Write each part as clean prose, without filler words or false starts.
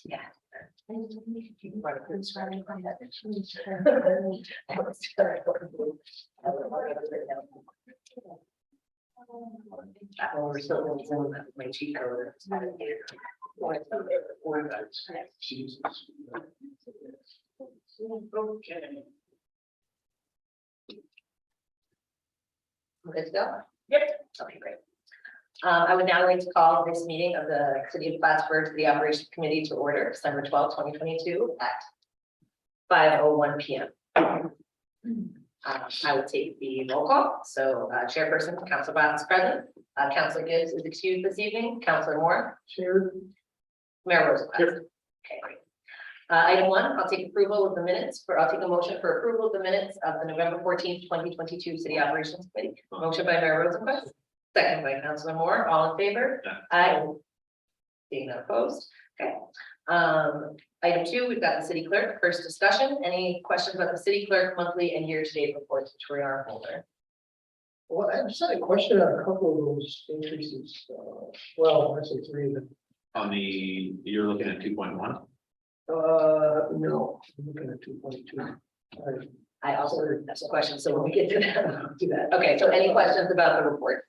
Yeah. We're still doing some of that, my cheat code. Okay. Let's go. Yep. Okay, great. I would now like to call this meeting of the City of Plattsburgh to the Operations Committee to order December 12th, 2022 at 5:01 p.m. I will take the roll call. So Chairperson, Councilor Barnes is present. Councilor Gibbs is excused this evening. Councilor Moore. Here. Mayor Rosenblatt. Here. Okay, great. Item 1, I'll take approval of the minutes I'll take a motion for approval of the minutes of the November 14th, 2022 City Operations Committee. Motion by Mayor Rosenblatt. Second by Councilor Moore, all in favor? Aye. Being none opposed, okay. Item 2, we've got the city clerk, first discussion. Any questions about the city clerk monthly and year-to-date reports, which we are folder? Well, I just had a question on a couple of those increases. Well, actually 3 of them. On the, you're looking at 2.1. No, I'm looking at 2.2. I also that's a question, so when we get to that, I'll do that. Okay, so any questions about the report?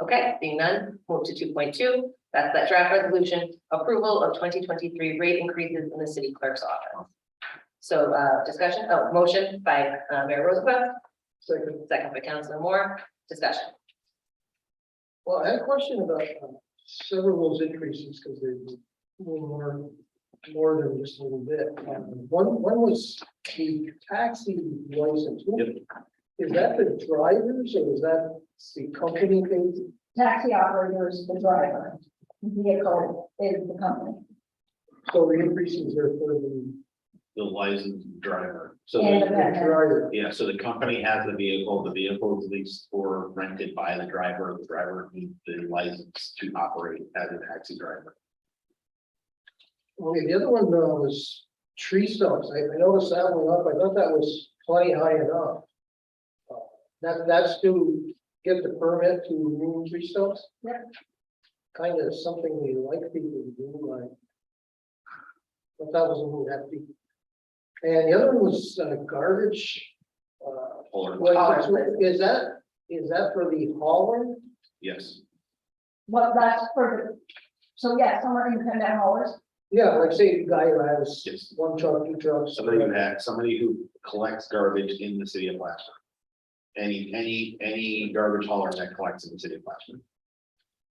Okay, seeing none, move to 2.2. That's that draft resolution, approval of 2023 rate increases in the city clerk's office. So discussion, motion by Mayor Rosenblatt, second by Councilor Moore, discussion. Well, I had a question about several of those increases because they were more than just a little bit. One was the taxi license. Yep. Is that the drivers or is that the company thing? Taxi operator is the driver, vehicle is the company. So the increases are for The licensed driver. So And the- the the driver. yeah, so the company has the vehicle is leased or rented by the driver needs the license to operate as a taxi driver. Okay, the other one was tree stumps. I noticed that one up. I thought that was plenty high enough. That's to get the permit to remove tree stumps? Yeah. Kind of something we like people to do, like. But that was a little hefty. And the other one was garbage. Or, Is that for the hauler? yes, What that's for, so yeah, some are independent haulers, Yeah, like say the guy who has Yes. one truck, 2 trucks. somebody who collects garbage in the city of Plattsburgh. Any garbage hauler that collects in the city of Plattsburgh.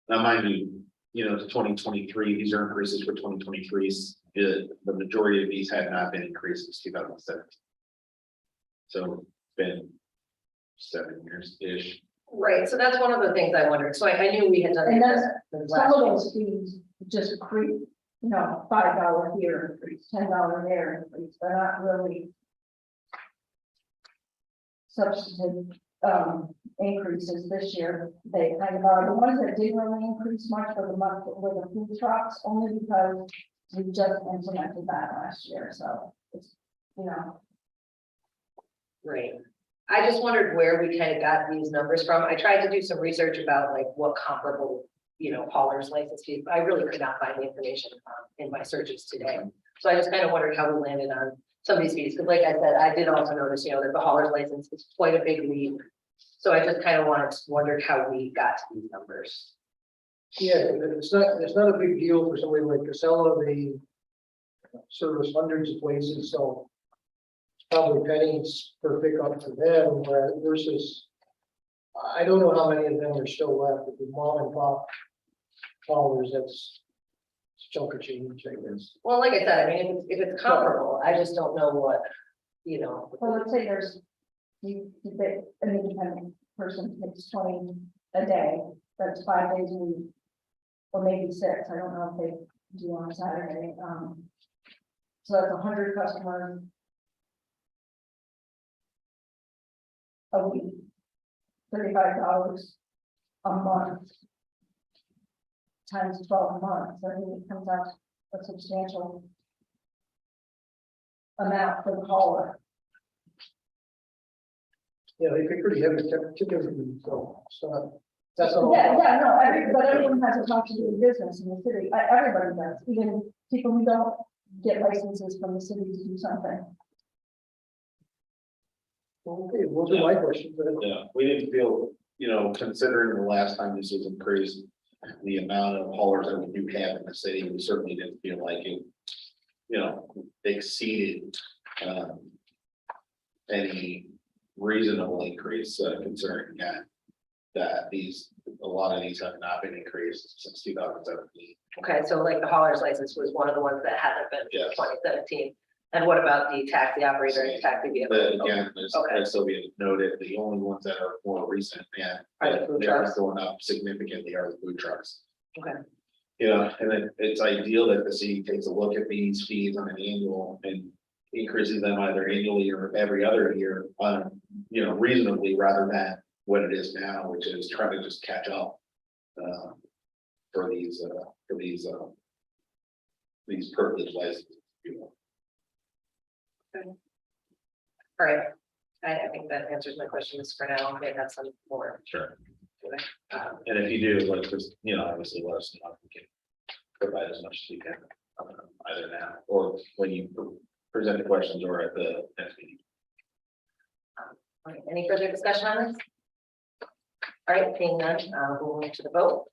Now, mind you, to 2023, these are increases for 2023s. The majority of these have not been increased since 2017. So it's been 7 years-ish. Right, so that's one of the things I wondered. So I knew we had done. and this that's, last some of year. those fees just creep, $5 here, increase, $10 there, increase, they're not really substantive, increases this year. They kind of are, the ones that didn't really increase much for the month were the food trucks, only because we just implemented that last year, so it's, Right. I just wondered where we kind of got these numbers from. I tried to do some research about like what comparable, haulers license fees, but I really could not find the information in my searches today. So I just kind of wondered how we landed on some of these fees, because like I said, I did also notice, that the hauler's license is quite a big leap. So I just kind of wondered how we got to these numbers. Yeah, it's not a big deal for somebody like Casella. They service hundreds of places, so it's probably pennies per pickup for them, versus I don't know how many of them are still left, but the mom and pop haulers, that's chunk of change, I guess. Well, like I said, I mean, if it's comparable, I just don't know what, well, let's say there's, an independent person takes 20 a day, that's 5 days a week. Or maybe 6, I don't know if they do on Saturday, so that's 100 customers a week, $35 a month times 12 months. I think it comes out a substantial amount for the hauler. Yeah, they pick pretty heavy tickets, so it's not, that's all. Yeah, no, but everyone has a talk to do with business in the city. Everybody does, even people who don't get licenses from the city to do something. Okay, those are my questions. Yeah, we didn't feel, considering the last time this was increased, the amount of haulers that we do have in the city, we certainly didn't feel like it, exceeded, any reasonable increase, considering that a lot of these have not been increased since 2017. Okay, so like the hauler's license was one of the ones that hadn't been Yes. since 2017. And what about the taxi operator and taxi vehicle? But again, Okay. as Sylvia noted, the only ones that are more recent and Are the food they're trucks? going up significantly are the food trucks. Okay. And it's ideal that the city takes a look at these fees on an annual and increases them either annually or every other year, reasonably rather than what it is now, which is trying to just catch up. For these privilege licenses. All right, I think that answers my questions for now. I may have some more. Sure. Um, And if you do, like, just, obviously let us know. We can provide as much as we can, either now or when you present the questions or at the next meeting. all right, any further discussion on this? All right, seeing none, we'll move to the vote.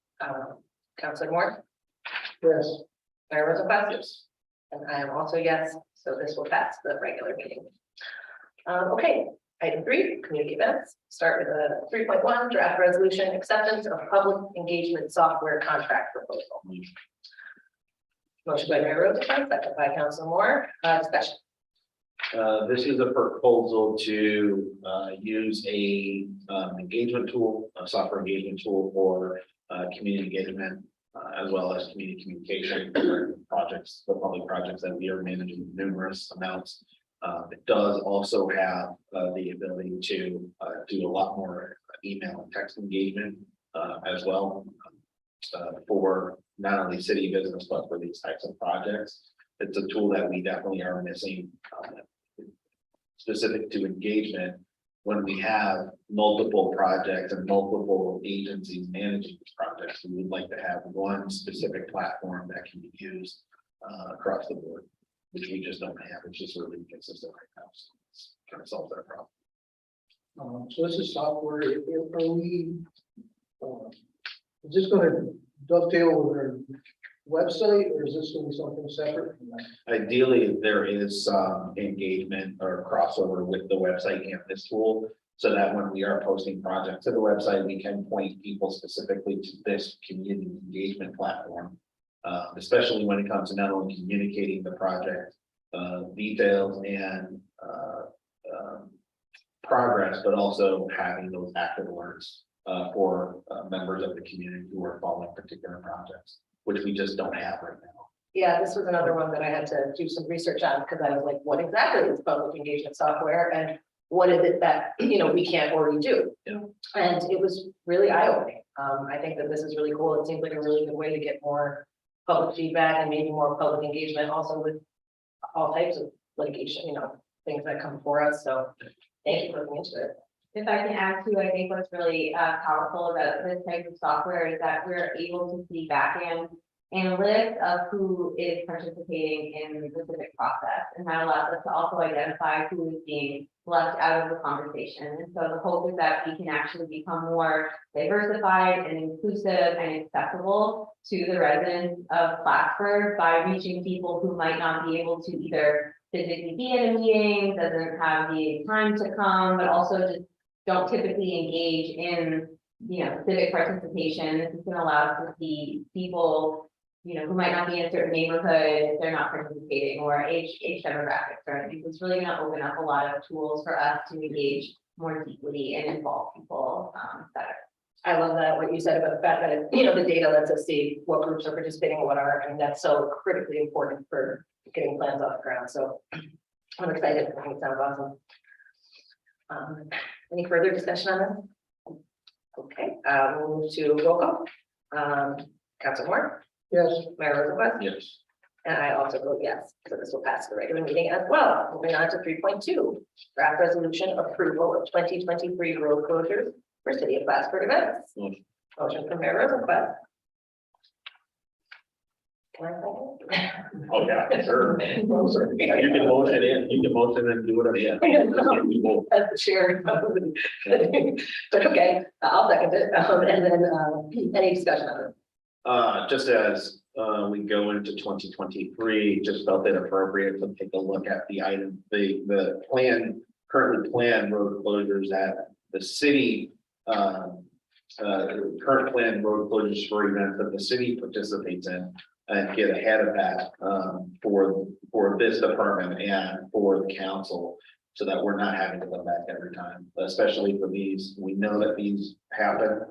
Councilor Moore, Yes, Mayor Rosenbaum, Yes. and I am also yes, so this will pass the regular meeting. Okay, item 3, community events. Start with a 3.1 draft resolution acceptance of public engagement software contract proposal. Motion by Mayor Rosenbaum, second by Councilor Moore, discussion. This is a proposal to use a engagement tool, a software engagement tool for community engagement, as well as community communication for projects, the public projects that we are managing numerous amounts. It does also have the ability to do a lot more email and text engagement as well, for not only city business, but for these types of projects. It's a tool that we definitely are missing, specific to engagement. When we have multiple projects and multiple agencies managing these projects, we would like to have one specific platform that can be used across the board, which we just don't have. It's just really inconsistent right now. So it's kind of solves that problem. so this is software, are we? Is this gonna dovetail with our website, or is this gonna be something separate from that? Ideally, there is some engagement or crossover with the website and this tool. So that when we are posting projects to the website, we can point people specifically to this community engagement platform. Especially when it comes to not only communicating the project details and progress, but also having those active alerts for members of the community who are following particular projects, which we just don't have right now. Yeah, this was another one that I had to do some research on because I was like, what exactly is public engagement software and what is it that, we can't already do? Yeah. And it was really eye-opening. I think that this is really cool. It seems like a really good way to get more public feedback and maybe more public engagement also with all types of litigation, things that come before us. So thank you for looking into it. If I can add to, I think what's really powerful about this type of software is that we're able to see back-end analytics of who is participating in the civic process. And that allows us to also identify who is being left out of the conversation. And so the hope is that we can actually become more diversified and inclusive and accessible to the residents of Plattsburgh by reaching people who might not be able to either physically be at a meeting, doesn't have the time to come, but also just don't typically engage in, civic participation. This is going to allow us to see people, who might not be in a certain neighborhood, they're not participating, or age demographics, or anything. It's really going to open up a lot of tools for us to engage more deeply and involve people better. I love that, what you said about the fact that, the data lets us see what groups are participating and what are, and that's so critically important for getting plans off the ground. So I'm excited. I think it sounds awesome. Any further discussion on this? Okay, we'll move to roll call. Councilor Moore, Yes, Mayor Rosenbaum, Yes. and I also vote yes. So this will pass the regular meeting as well. Moving on to 3.2, draft resolution approval of 2023 road closures for City of Plattsburgh events. Motion. Motion from Mayor Rosenbaum. Can I second? Oh, yeah, sure. Oh, sorry. Yeah, you can motion in, you can motion and do whatever, yeah. As the chair. But okay, I'll second it, and then, any discussion on it? Just as, we go into 2023, just felt it appropriate to take a look at the item, the plan, currently planned road closures that the city, current plan road closures for events that the city participates in and get ahead of that, for this department and for the council. So that we're not having to come back every time, especially for these, we know that these happen,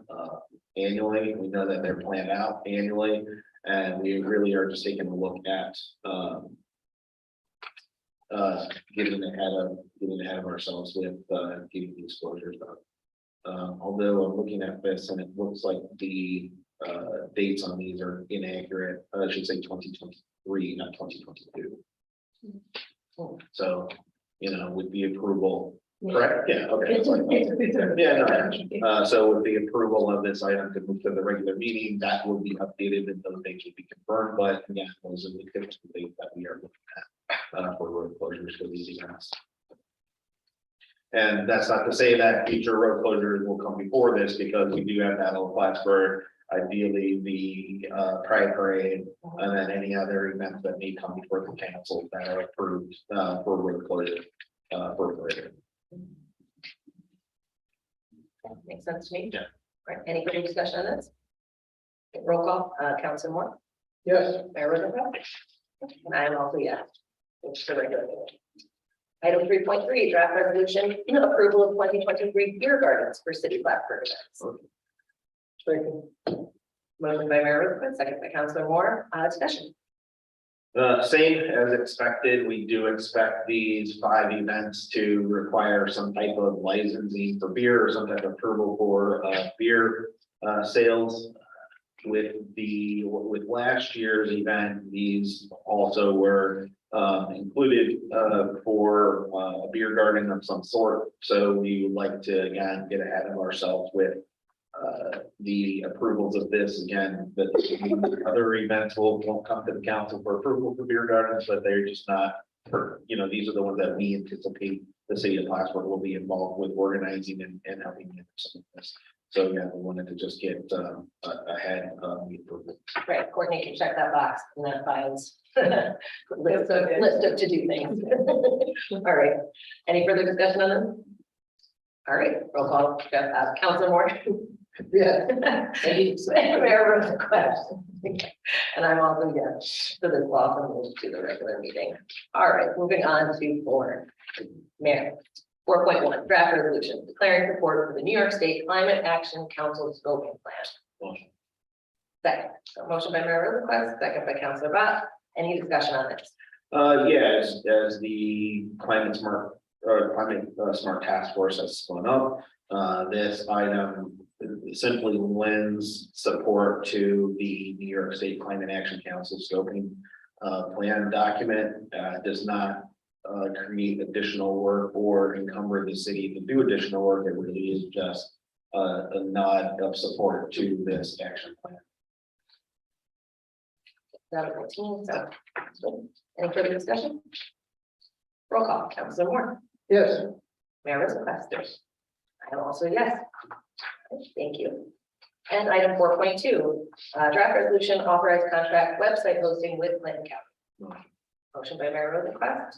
annually, we know that they're planned out annually. And we really are just taking a look at, getting ahead of ourselves with, getting these closures done. Although I'm looking at this and it looks like the, dates on these are inaccurate, I should say 2023, not 2022. So, with the approval, correct? Yeah, okay. Yeah, no, so with the approval of this item to move to the regular meeting, that will be updated and those dates will be confirmed, but again, those are the typical dates that we are looking at, for road closures for these events. And that's not to say that future road closures will come before this, because we do have that on Plattsburgh, ideally the, Pride Parade, and then any other events that may come before the council that are approved, for road closure, for parade. Makes sense to me. Yeah. Right, any further discussion on this? Okay, roll call, Council Moore, Yes, Mayor Rosenbaum. And I am also yes. Which is the regular meeting. Item 3.3, draft resolution, approval of 2023 beer gardens for city Plattsburgh events. second, Motion by Mayor Rosenbaum, second by Councilor Moore, discussion. Same as expected, we do expect these 5 events to require some type of licensing for beer or some type of approval for, beer, sales. With last year's event, these also were, included, for, a beer garden of some sort. So we would like to, again, get ahead of ourselves with, the approvals of this. Again, that other events won't come to the council for approval for beer gardens, but they're just not, these are the ones that we anticipate the city of Plattsburgh will be involved with organizing and helping with some of this. So yeah, we wanted to just get, ahead of the approval. Right, Courtney can check that box and that files. List of to-do things. All right, any further discussion on them? All right, roll call, Councilor Moore. yeah, Mayor Rosenbaum. And I'm also yes, so this will also move to the regular meeting. All right, moving on to 4. Mayor, 4.1, draft resolution declaring support for the New York State Climate Action Council scoping plan. Motion. Second, so motion by Mayor Rosenbaum, second by Councilor Bott. Any discussion on this? Yeah, as the climate smart task force has spun up, this item simply lends support to the New York State Climate Action Council scoping, plan document, does not, create additional work or encumber the city to do additional work. It really is just, a nod of support to this action plan. 2014, so any further discussion? Roll call, Councilor Moore, yes, Mayor Rosenbaum. I am also yes. Thank you. And item 4.2, draft resolution authorized contract website hosting with Clinton County. Motion by Mayor Rosenbaum,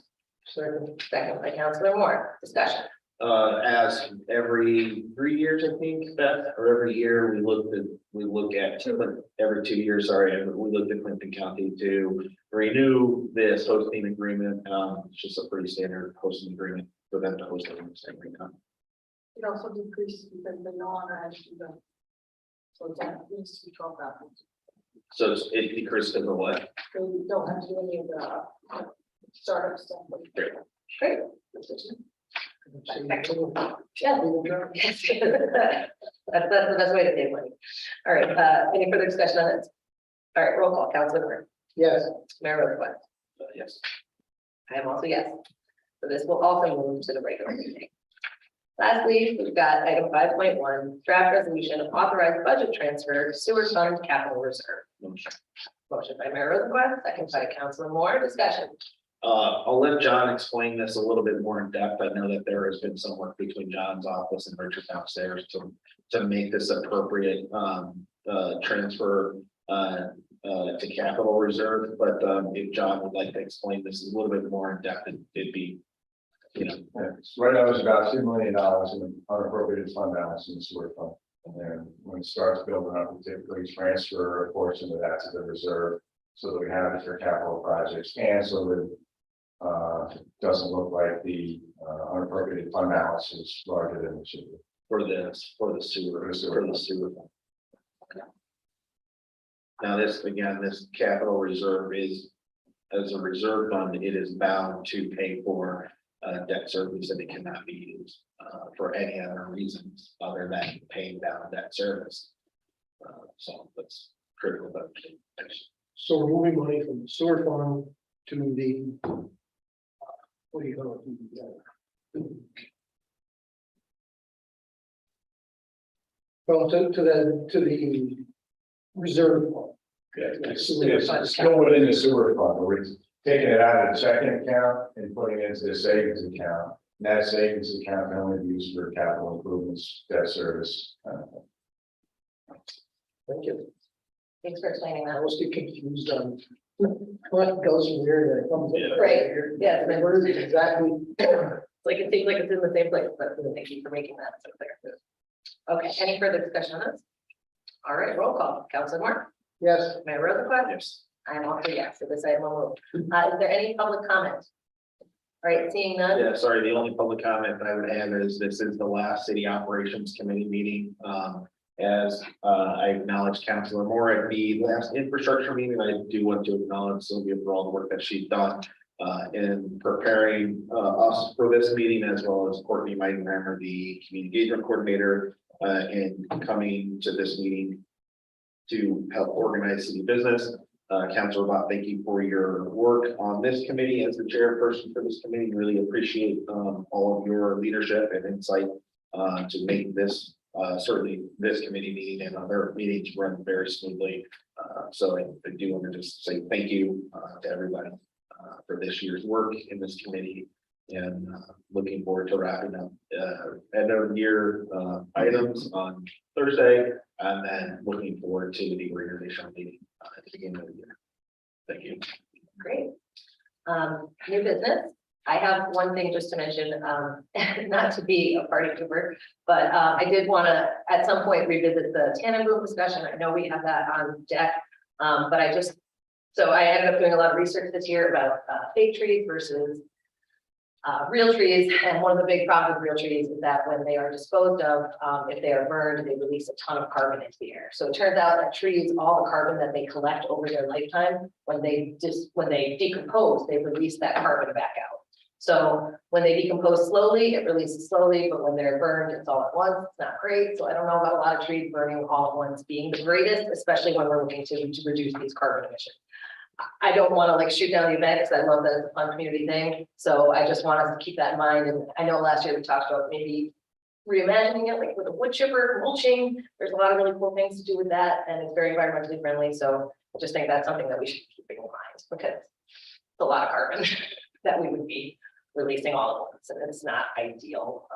second, second by Councilor Moore. Discussion. As every 3 years, I think, Beth, or every year, we look at every 2 years, sorry, we looked at Clinton County to renew this hosting agreement. It's just a pretty standard hosting agreement for them to host it in the same time. It also decreases the non-registered. So that needs to be 12,000. So it decreased to the what? So you don't have to do any of the startup stuff. Great. Yeah. That's the best way to save money. All right, any further discussion on this? All right, roll call, Councilor Moore, yes, Mayor Rosenbaum. Yes. I am also yes. So this will also move to the regular meeting. Lastly, we've got item 5.1, draft resolution of authorized budget transfer sewer fund capital reserve. Motion. Motion by Mayor Rosenquist, second by Councilor Moore, discussion. I'll let John explain this a little bit more in depth. I know that there has been some work between John's office and Richard downstairs to make this appropriate, transfer, to capital reserve, but, if John would like to explain this a little bit more in depth, it'd be, you know, Right now, it's about $2 million in unappropriated fund balance in the sewer fund. And then when it starts building up, we typically transfer a portion of that to the reserve. So that we have it for capital projects and so that it doesn't look like the unappropriated fund balance is larger than it should be. for the sewer. Now, this, again, this capital reserve is, as a reserve fund, it is bound to pay for debt service, and it cannot be used for any other reasons other than paying down debt service. So that's critical. So we're moving money from the sewer fund to the. What do you call it? Well, to the reserve fund. It's still within the sewer fund, we're taking it out of the checking account and putting it into the savings account. And that savings account can only be used for capital improvements, debt service. Thank you. Thanks for explaining I that. always get confused on what goes from here to comes. Yeah. Right. Yeah. Where is it exactly? Like, it seems like it's in the same place, but thank you for making that so clear. Okay, any further discussion on this? All right, roll call, Councilor Moore, Yes, Mayor Rosenquist. Yes. I'm also yes, so this item will move. Is there any public comment? All right, seeing none, Yeah, sorry, the only public comment that I would have is this is the last city operations committee meeting. As I acknowledge Councilor Moore at the last infrastructure meeting, I do want to acknowledge Sylvia for all the work that she's done in preparing us for this meeting, as well as Courtney Meidenhammer, the community engagement coordinator, and coming to this meeting to help organize city business. Councilor Bott, thank you for your work on this committee as the chairperson for this committee. Really appreciate all of your leadership and insight to make this certainly this committee meeting and other meetings run very smoothly. So I do want to just say thank you to everybody for this year's work in this committee, and looking forward to wrapping up end of year items on Thursday, and then looking forward to the organizational meeting at the beginning of the year. Thank you. great. New business, I have one thing just to mention, not to be a party pooper, but I did want to at some point revisit the tandem boom discussion. I know we have that on deck, but so I ended up doing a lot of research this year about fake trees versus real trees, and one of the big problems with real trees is that when they are disposed of, if they are burned, they release a ton of carbon into the air. So it turns out that trees, all the carbon that they collect over their lifetime, when they decompose, they release that carbon back out. So when they decompose slowly, it releases slowly, but when they're burned, it's all at once. It's not great. So I don't know about a lot of trees burning all at once being the greatest, especially when we're looking to reduce these carbon emissions. I don't want to like shoot down the event because I love that it's a fun community thing. So I just want us to keep that in mind. And I know last year we talked about maybe reimagining it like with a wood chipper, mulching. There's a lot of really cool things to do with that, and it's very environmentally friendly. So I just think that's something that we should keep in mind, because it's a lot of carbon that we would be releasing all at once, and it's not ideal.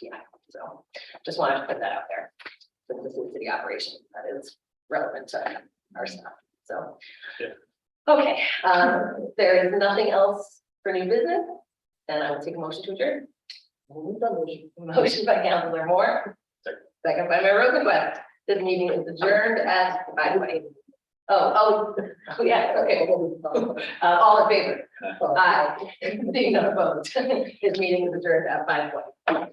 Yeah, so just wanted to put that out there. Since this is city operations, that is relevant to our stuff. So. Yeah. Okay, there is nothing else for new business, then I will take a motion to adjourn. Motion by Councilor Moore, second by Mayor Rosenquist. This meeting is adjourned at 5:20. Oh, yeah, okay. All in favor? Aye. Seeing none opposed. This meeting is adjourned at 5:20.